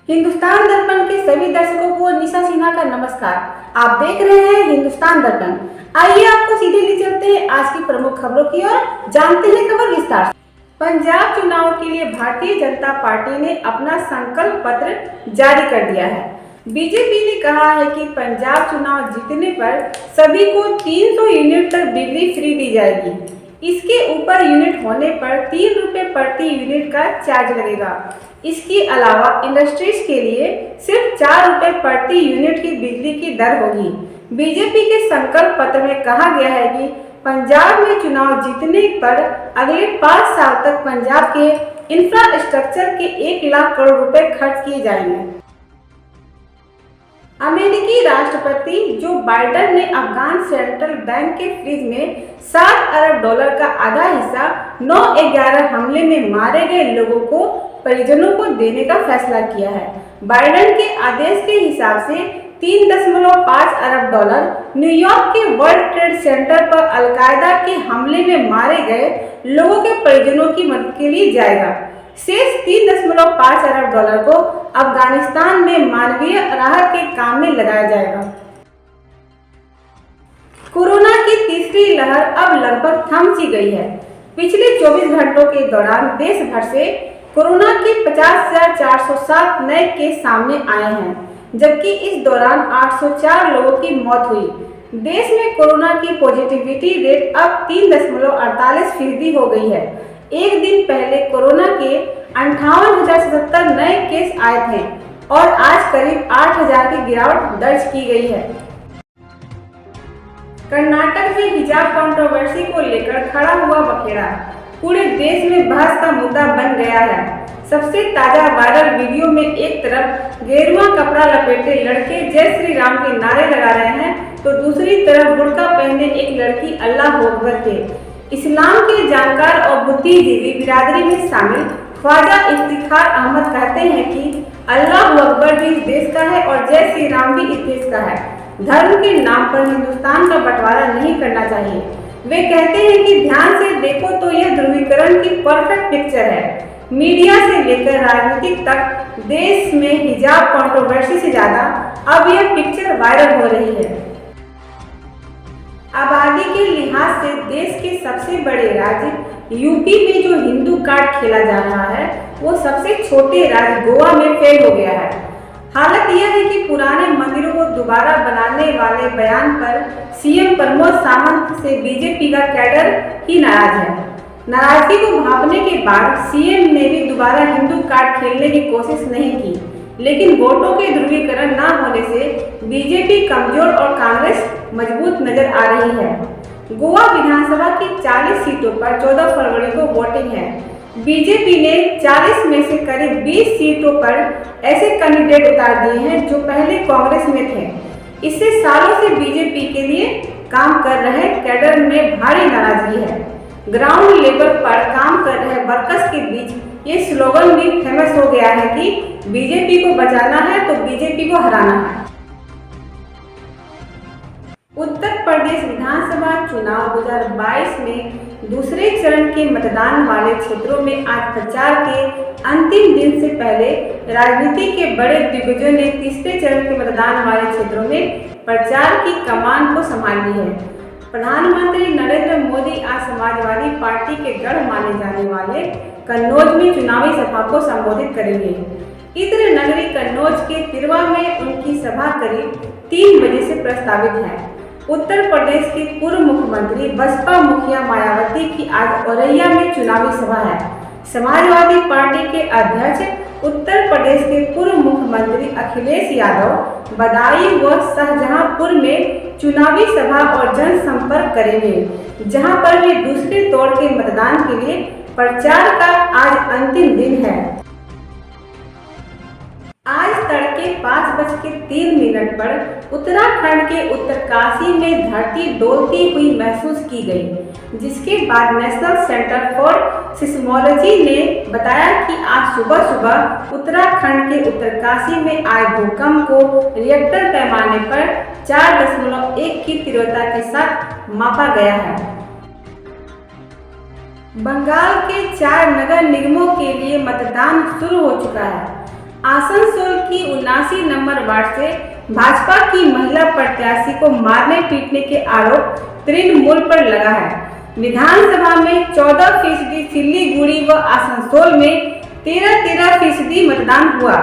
हिंदुस्तान दर्पण के सभी दर्शकों को निशा सिन्हा का नमस्कार। आप देख रहे हैं हिंदुस्तान दर्पण। आइए आपको सीधे ले चलते हैं आज की प्रमुख खबरों की ओर, जानते हैं खबर विस्तार से। पंजाब चुनाव के लिए भारतीय जनता पार्टी ने अपना संकल्प पत्र जारी कर दिया है। बीजेपी ने कहा है कि पंजाब चुनाव जीतने पर सभी को 300 यूनिट तक बिजली फ्री दी जाएगी। इसके ऊपर यूनिट होने पर 3 रुपए प्रति यूनिट का चार्ज लगेगा। इसके अलावा इंडस्ट्रीज के लिए सिर्फ 4 रुपए प्रति यूनिट की बिजली की दर होगी। बीजेपी के संकल्प पत्र में कहा गया है कि पंजाब में चुनाव जीतने पर अगले 5 साल तक पंजाब के इंफ्रास्ट्रक्चर के 1 लाख करोड़ रुपए खर्च किए जाएंगे। अमेरिकी राष्ट्रपति जो बाइडेन ने अफगान सेंट्रल बैंक के फ्रिज में 7 अरब डॉलर का आधा हिस्सा 9/11 हमले में मारे गए लोगों को परिजनों को देने का फैसला किया है। बाइडेन के आदेश के हिसाब से 3.5 अरब डॉलर न्यूयॉर्क के वर्ल्ड ट्रेड सेंटर पर अलकायदा के हमले में मारे गए लोगों के परिजनों की मदद के लिए जाएगा। शेष 3.5 अरब डॉलर को अफगानिस्तान में मानवीय राहत के काम में लगाया जाएगा। कोरोना की तीसरी लहर अब लगभग थम सी गई है। पिछले 24 घंटों के दौरान देश भर से कोरोना के 50,407 नए केस सामने आए हैं, जबकि इस दौरान 804 लोगों की मौत हुई। देश में कोरोना की पॉजिटिविटी रेट अब 3.48% हो गई है। एक दिन पहले कोरोना के 58,077 नए केस आए थे और आज करीब 8,000 की गिरावट दर्ज की गई है। कर्नाटक में हिजाब कंट्रोवर्सी को लेकर खड़ा हुआ बखेड़ा पूरे देश में बहस का मुद्दा बन गया है। सबसे ताजा वायरल वीडियो में एक तरफ गेरुआ कपड़ा लपेटे लड़के जय श्री राम के नारे लगा रहे हैं, तो दूसरी तरफ बुर्का पहने एक लड़की अल्लाह अकबर के इस्लाम के जानकार और बुद्धिजीवी बिरादरी में शामिल ख्वाजा इफ्तिखार अहमद कहते हैं कि अल्लाह अकबर भी इस देश का है और जय श्री राम भी इस देश का है। धर्म के नाम पर हिंदुस्तान का बंटवारा नहीं करना चाहिए। वे कहते हैं कि ध्यान से देखो तो यह ध्रुवीकरण की परफेक्ट पिक्चर है। मीडिया से लेकर राजनीतिक तक देश में हिजाब कंट्रोवर्सी से ज्यादा अब यह पिक्चर वायरल हो रही है। आबादी के लिहाज से देश के सबसे बड़े राज्य यूपी में जो हिंदू कार्ड खेला जा रहा है, वो सबसे छोटे राज्य गोवा में फेल हो गया है। हालत यह है कि पुराने मंदिरों को दोबारा बनाने वाले बयान पर सीएम प्रमोद सावंत से बीजेपी का कैडर ही नाराज है। नाराजगी को भांपने के बाद सीएम ने भी दोबारा हिंदू कार्ड खेलने की कोशिश नहीं की, लेकिन वोटों के ध्रुवीकरण न होने से बीजेपी कमजोर और कांग्रेस मजबूत नजर आ रही है। गोवा विधानसभा की 40 सीटों पर 14 फरवरी को वोटिंग है। बीजेपी ने 40 में से करीब 20 सीटों पर ऐसे कैंडिडेट उतार दिए हैं जो पहले कांग्रेस में थे। इससे सालों से बीजेपी के लिए काम कर रहे कैडर में भारी नाराजगी है। ग्राउंड लेवल पर काम कर रहे वर्कर्स के बीच ये स्लोगन भी फेमस हो गया है कि बीजेपी को बचाना है तो बीजेपी को हराना है। उत्तर प्रदेश विधानसभा चुनाव 2022 में दूसरे चरण के मतदान वाले क्षेत्रों में आज प्रचार के अंतिम दिन से पहले राजनीति के बड़े दिग्गजों ने तीसरे चरण के मतदान वाले क्षेत्रों में प्रचार की कमान को संभाल ली है। प्रधानमंत्री नरेंद्र मोदी आज समाजवादी पार्टी के गढ़ माने जाने वाले कन्नौज में चुनावी सभा को संबोधित करेंगे। इत्र नगरी कन्नौज के तिरवा में उनकी सभा करीब 3 बजे से प्रस्तावित है। उत्तर प्रदेश के पूर्व मुख्यमंत्री बसपा मुखिया मायावती की आज औरैया में चुनावी सभा है। समाजवादी पार्टी के अध्यक्ष उत्तर प्रदेश के पूर्व मुख्यमंत्री अखिलेश यादव बदायूं व शाहजहांपुर में चुनावी सभा और जनसंपर्क करेंगे, जहां पर वे दूसरे दौर के मतदान के लिए प्रचार का आज अंतिम दिन है। आज तड़के 5:03 पर उत्तराखंड के उत्तरकाशी में धरती डोलती हुई महसूस की गई, जिसके बाद नेशनल सेंटर फॉर सिस्मोलॉजी ने बताया कि आज सुबह उत्तराखंड के उत्तरकाशी में आए भूकंप को रिएक्टर पैमाने पर 4.1 की तीव्रता के साथ मापा गया है। बंगाल के 4 नगर निगमों के लिए मतदान शुरू हो चुका है। आसनसोल की 79 नंबर वार्ड से भाजपा की महिला प्रत्याशी को मारने पीटने के आरोप तृणमूल पर लगा है। विधानसभा में 14% सिल्लीगुड़ी व आसनसोल में 13% मतदान हुआ।